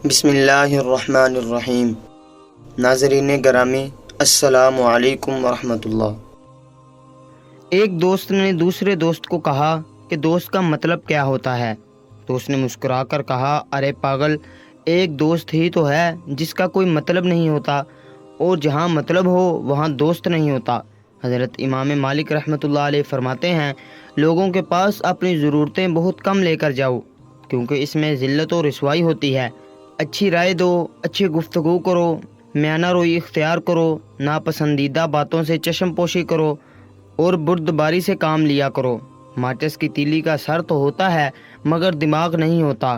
بسم اللہ الرحمن الرحیم۔ ناظرین گرامی، السلام علیکم ورحمۃ اللہ۔ ایک دوست نے دوسرے دوست کو کہا کہ دوست کا مطلب کیا ہوتا ہے؟ دوست نے مسکرا کر کہا، ارے پاگل، ایک دوست ہی تو ہے جس کا کوئی مطلب نہیں ہوتا، اور جہاں مطلب ہو وہاں دوست نہیں ہوتا۔ حضرت امام مالک رحمۃ اللہ علیہ فرماتے ہیں، لوگوں کے پاس اپنی ضرورتیں بہت کم لے کر جاؤ، کیونکہ اس میں ذلت و رسوائی ہوتی ہے۔ اچھی رائے دو، اچھی گفتگو کرو، میانہ روی اختیار کرو، ناپسندیدہ باتوں سے چشم پوشی کرو اور بردباری سے کام لیا کرو۔ ماچس کی تیلی کا سر تو ہوتا ہے مگر دماغ نہیں ہوتا،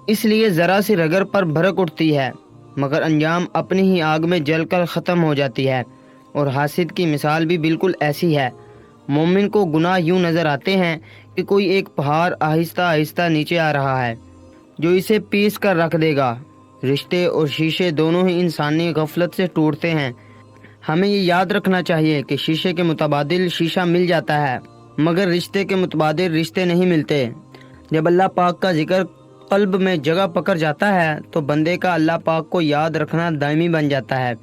اس لیے ذرا سی رگڑ پر بھڑک اٹھتی ہے مگر انجام اپنی ہی آگ میں جل کر ختم ہو جاتی ہے۔ اور حاسد کی مثال بھی بالکل ایسی ہے۔ مومن کو گناہ یوں نظر آتے ہیں کہ کوئی ایک پہاڑ آہستہ آہستہ نیچے آ رہا ہے جو اسے پیس کر رکھ دے گا۔ رشتے اور شیشے دونوں ہی انسانی غفلت سے ٹوٹتے ہیں۔ ہمیں یہ یاد رکھنا چاہیے کہ شیشے کے متبادل شیشہ مل جاتا ہے مگر رشتے کے متبادل رشتے نہیں ملتے۔ جب اللہ پاک کا ذکر قلب میں جگہ پکڑ جاتا ہے تو بندے کا اللہ پاک کو یاد رکھنا دائمی بن جاتا ہے۔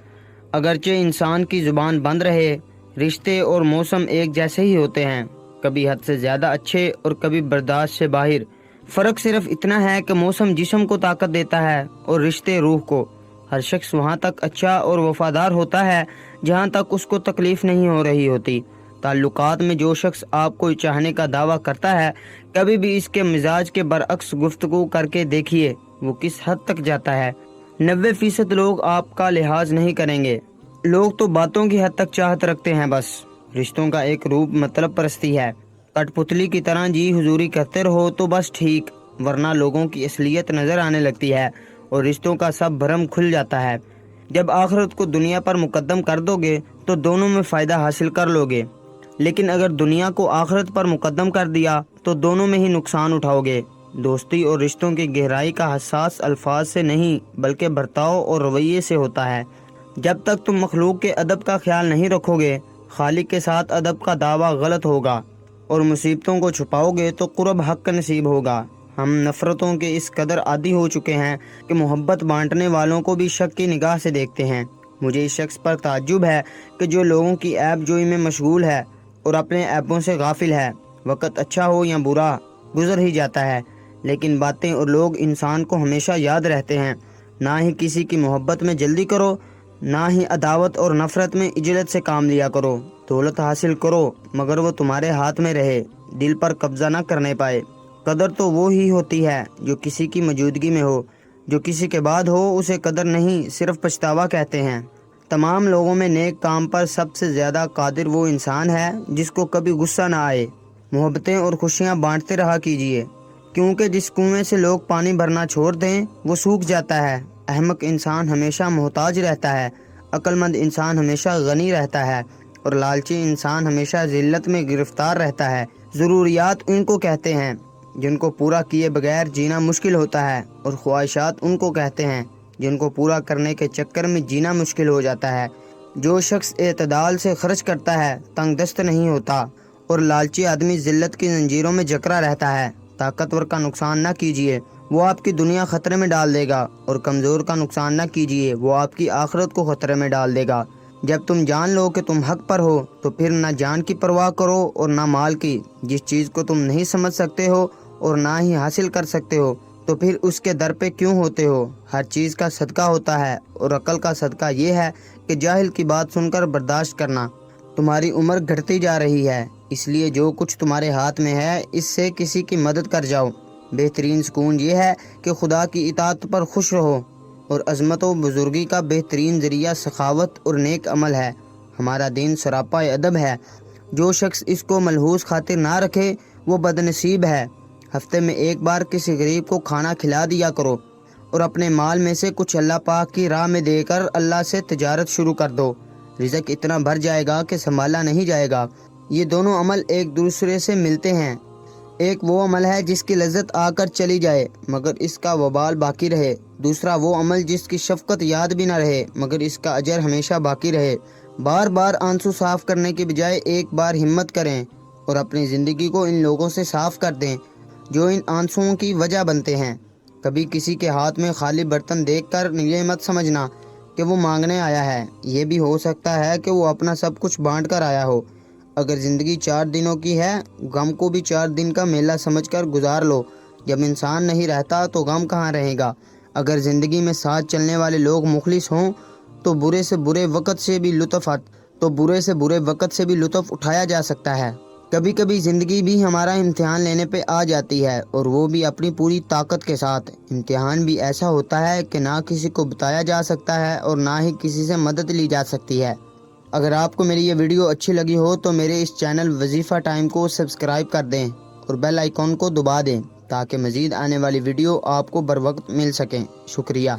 اگرچہ انسان کی زبان بند رہے، رشتے اور موسم ایک جیسے ہی ہوتے ہیں، کبھی حد سے زیادہ اچھے اور کبھی برداشت سے باہر۔ فرق صرف اتنا ہے کہ موسم جسم کو طاقت دیتا ہے اور رشتے روح کو۔ ہر شخص وہاں تک اچھا اور وفادار ہوتا ہے جہاں تک اس کو تکلیف نہیں ہو رہی ہوتی۔ تعلقات میں جو شخص آپ کو چاہنے کا دعویٰ کرتا ہے، کبھی بھی اس کے مزاج کے برعکس گفتگو کر کے دیکھیے وہ کس حد تک جاتا ہے۔ 90% لوگ آپ کا لحاظ نہیں کریں گے۔ لوگ تو باتوں کی حد تک چاہت رکھتے ہیں بس۔ رشتوں کا ایک روپ مطلب پرستی ہے۔ کٹ پتلی کی طرح جی حضوری کرتے رہو تو بس ٹھیک، ورنہ لوگوں کی اصلیت نظر آنے لگتی ہے اور رشتوں کا سب بھرم کھل جاتا ہے۔ جب آخرت کو دنیا پر مقدم کر دو گے تو دونوں میں فائدہ حاصل کر لو گے، لیکن اگر دنیا کو آخرت پر مقدم کر دیا تو دونوں میں ہی نقصان اٹھاؤ گے۔ دوستی اور رشتوں کی گہرائی کا حساس الفاظ سے نہیں بلکہ برتاؤ اور رویے سے ہوتا ہے۔ جب تک تم مخلوق کے ادب کا خیال نہیں رکھو گے، خالق کے ساتھ ادب کا دعویٰ غلط ہوگا، اور مصیبتوں کو چھپاؤ گے تو قرب حق کا نصیب ہوگا۔ ہم نفرتوں کے اس قدر عادی ہو چکے ہیں کہ محبت بانٹنے والوں کو بھی شک کی نگاہ سے دیکھتے ہیں۔ مجھے اس شخص پر تعجب ہے کہ جو لوگوں کی عیب جوئی میں مشغول ہے اور اپنے عیبوں سے غافل ہے۔ وقت اچھا ہو یا برا گزر ہی جاتا ہے، لیکن باتیں اور لوگ انسان کو ہمیشہ یاد رہتے ہیں۔ نہ ہی کسی کی محبت میں جلدی کرو، نہ ہی عداوت اور نفرت میں عجلت سے کام لیا کرو۔ دولت حاصل کرو مگر وہ تمہارے ہاتھ میں رہے، دل پر قبضہ نہ کرنے پائے۔ قدر تو وہ ہی ہوتی ہے جو کسی کی موجودگی میں ہو، جو کسی کے بعد ہو اسے قدر نہیں صرف پچھتاوا کہتے ہیں۔ تمام لوگوں میں نیک کام پر سب سے زیادہ قادر وہ انسان ہے جس کو کبھی غصہ نہ آئے۔ محبتیں اور خوشیاں بانٹتے رہا کیجیے، کیونکہ جس کنویں سے لوگ پانی بھرنا چھوڑ دیں وہ سوکھ جاتا ہے۔ احمق انسان ہمیشہ محتاج رہتا ہے، عقل مند انسان ہمیشہ غنی رہتا ہے، اور لالچی انسان ہمیشہ ذلت میں گرفتار رہتا ہے۔ ضروریات ان کو کہتے ہیں جن کو پورا کیے بغیر جینا مشکل ہوتا ہے، اور خواہشات ان کو کہتے ہیں جن کو پورا کرنے کے چکر میں جینا مشکل ہو جاتا ہے۔ جو شخص اعتدال سے خرچ کرتا ہے تنگ دست نہیں ہوتا، اور لالچی آدمی ذلت کی زنجیروں میں جکڑا رہتا ہے۔ طاقتور کا نقصان نہ کیجیے، وہ آپ کی دنیا خطرے میں ڈال دے گا، اور کمزور کا نقصان نہ کیجیے، وہ آپ کی آخرت کو خطرے میں ڈال دے گا۔ جب تم جان لو کہ تم حق پر ہو تو پھر نہ جان کی پرواہ کرو اور نہ مال کی۔ جس چیز کو تم نہیں سمجھ سکتے ہو اور نہ ہی حاصل کر سکتے ہو تو پھر اس کے در پہ کیوں ہوتے ہو؟ ہر چیز کا صدقہ ہوتا ہے، اور عقل کا صدقہ یہ ہے کہ جاہل کی بات سن کر برداشت کرنا۔ تمہاری عمر گھٹتی جا رہی ہے، اس لیے جو کچھ تمہارے ہاتھ میں ہے اس سے کسی کی مدد کر جاؤ۔ بہترین سکون یہ ہے کہ خدا کی اطاعت پر خوش رہو، اور عظمت و بزرگی کا بہترین ذریعہ سخاوت اور نیک عمل ہے۔ ہمارا دین سراپا ادب ہے، جو شخص اس کو ملحوظ خاطر نہ رکھے وہ بدنصیب ہے۔ ہفتے میں ایک بار کسی غریب کو کھانا کھلا دیا کرو، اور اپنے مال میں سے کچھ اللہ پاک کی راہ میں دے کر اللہ سے تجارت شروع کر دو۔ رزق اتنا بھر جائے گا کہ سنبھالا نہیں جائے گا۔ یہ دونوں عمل ایک دوسرے سے ملتے ہیں۔ ایک وہ عمل ہے جس کی لذت آ کر چلی جائے مگر اس کا وبال باقی رہے، دوسرا وہ عمل جس کی شفقت یاد بھی نہ رہے مگر اس کا اجر ہمیشہ باقی رہے۔ بار بار آنسو صاف کرنے کے بجائے ایک بار ہمت کریں اور اپنی زندگی کو ان لوگوں سے صاف کر دیں جو ان آنسوؤں کی وجہ بنتے ہیں۔ کبھی کسی کے ہاتھ میں خالی برتن دیکھ کر یہ مت سمجھنا کہ وہ مانگنے آیا ہے، یہ بھی ہو سکتا ہے کہ وہ اپنا سب کچھ بانٹ کر آیا ہو۔ اگر زندگی 4 دنوں کی ہے، غم کو بھی 4 دن کا میلہ سمجھ کر گزار لو۔ جب انسان نہیں رہتا تو غم کہاں رہے گا؟ اگر زندگی میں ساتھ چلنے والے لوگ مخلص ہوں تو برے سے برے وقت سے بھی لطف اٹھایا جا سکتا ہے۔ کبھی کبھی زندگی بھی ہمارا امتحان لینے پہ آ جاتی ہے، اور وہ بھی اپنی پوری طاقت کے ساتھ۔ امتحان بھی ایسا ہوتا ہے کہ نہ کسی کو بتایا جا سکتا ہے اور نہ ہی کسی سے مدد لی جا سکتی ہے۔ اگر آپ کو میری یہ ویڈیو اچھی لگی ہو تو میرے اس چینل وظیفہ ٹائم کو سبسکرائب کر دیں اور بیل آئیکن کو دبا دیں تاکہ مزید آنے والی ویڈیو آپ کو بر وقت مل سکیں۔ شکریہ۔